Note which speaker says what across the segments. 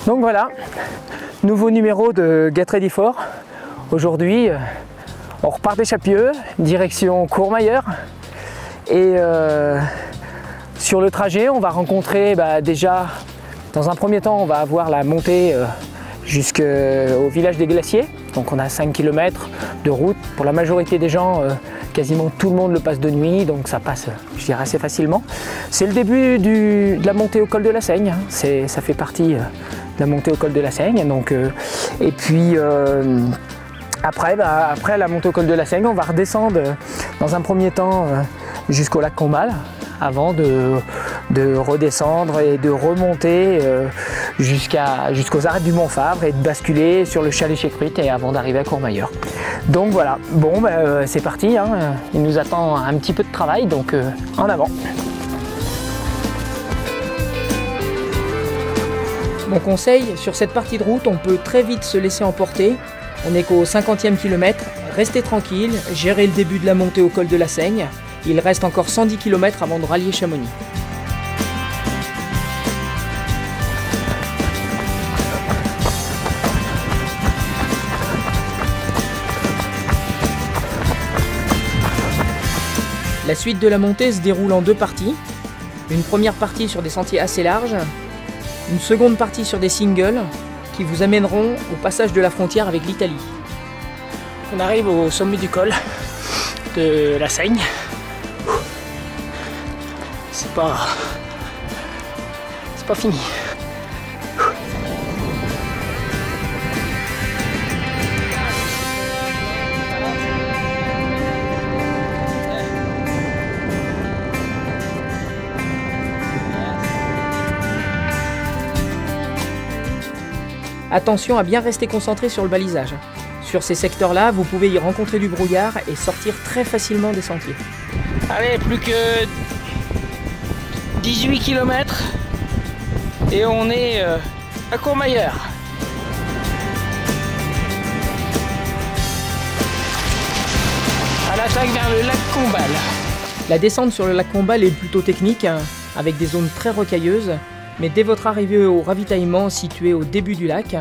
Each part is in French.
Speaker 1: Donc voilà, nouveau numéro de Get Ready For. Aujourd'hui, on repart des Chapieux, direction Courmayeur. Et sur le trajet, on va rencontrer déjà, dans un premier temps, on va avoir la montée jusqu'au village des Glaciers. Donc on a 5 km de route. Pour la majorité des gens, quasiment tout le monde le passe de nuit, donc ça passe, je dirais, assez facilement. C'est le début de la montée au col de la Seigne. Ça fait partie de la montée au col de la Seigne. Donc, et puis après la montée au col de la Seigne, on va redescendre dans un premier temps jusqu'au lac Combal, avant de redescendre et de remonter jusqu'aux arêtes du Montfabre et de basculer sur le chalet chez Cruit et avant d'arriver à Courmayeur. Donc voilà, bon c'est parti, hein. Il nous attend un petit peu de travail, donc en avant.
Speaker 2: Mon conseil, sur cette partie de route, on peut très vite se laisser emporter. On n'est qu'au 50e kilomètre, restez tranquille, gérez le début de la montée au col de la Seigne. Il reste encore 110 km avant de rallier Chamonix. La suite de la montée se déroule en deux parties. Une première partie sur des sentiers assez larges, une seconde partie sur des singles qui vous amèneront au passage de la frontière avec l'Italie.
Speaker 1: On arrive au sommet du col de la Seigne. C'est pas fini.
Speaker 2: Attention à bien rester concentré sur le balisage. Sur ces secteurs-là, vous pouvez y rencontrer du brouillard et sortir très facilement des sentiers.
Speaker 1: Allez, plus que 18 km et on est à Courmayeur. À l'attaque vers le lac Combal.
Speaker 2: La descente sur le lac Combal est plutôt technique, avec des zones très rocailleuses, mais dès votre arrivée au ravitaillement situé au début du lac,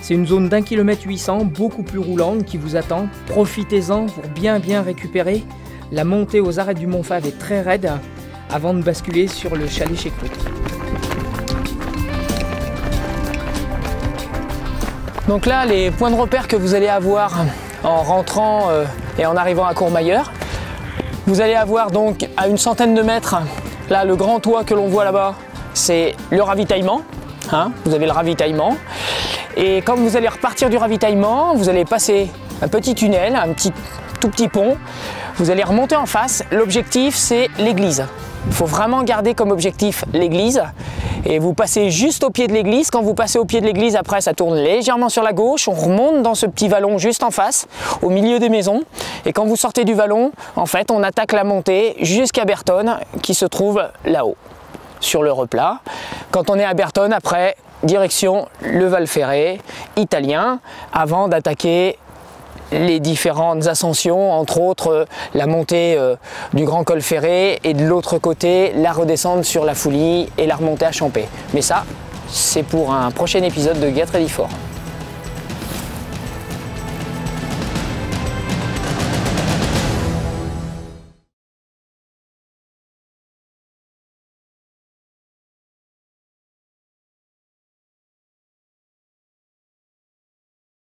Speaker 2: c'est une zone d'1 km 800, beaucoup plus roulante qui vous attend. Profitez-en pour bien récupérer. La montée aux arêtes du Montfabre est très raide avant de basculer sur le chalet chez Cruit.
Speaker 1: Donc là, les points de repère que vous allez avoir en rentrant et en arrivant à Courmayeur, vous allez avoir donc à une centaine de mètres, là le grand toit que l'on voit là-bas, c'est le ravitaillement. Hein, vous avez le ravitaillement. Et quand vous allez repartir du ravitaillement, vous allez passer un petit tunnel, tout petit pont. Vous allez remonter en face. L'objectif, c'est l'église. Il faut vraiment garder comme objectif l'église. Et vous passez juste au pied de l'église. Quand vous passez au pied de l'église, après, ça tourne légèrement sur la gauche. On remonte dans ce petit vallon juste en face, au milieu des maisons. Et quand vous sortez du vallon, en fait, on attaque la montée jusqu'à Bertonne, qui se trouve là-haut, sur le replat. Quand on est à Bertonne, après, direction le Val Ferret italien, avant d'attaquer les différentes ascensions, entre autres la montée du Grand Col Ferret et de l'autre côté la redescente sur la Foulie et la remontée à Champé. Mais ça, c'est pour un prochain épisode de Get Ready For.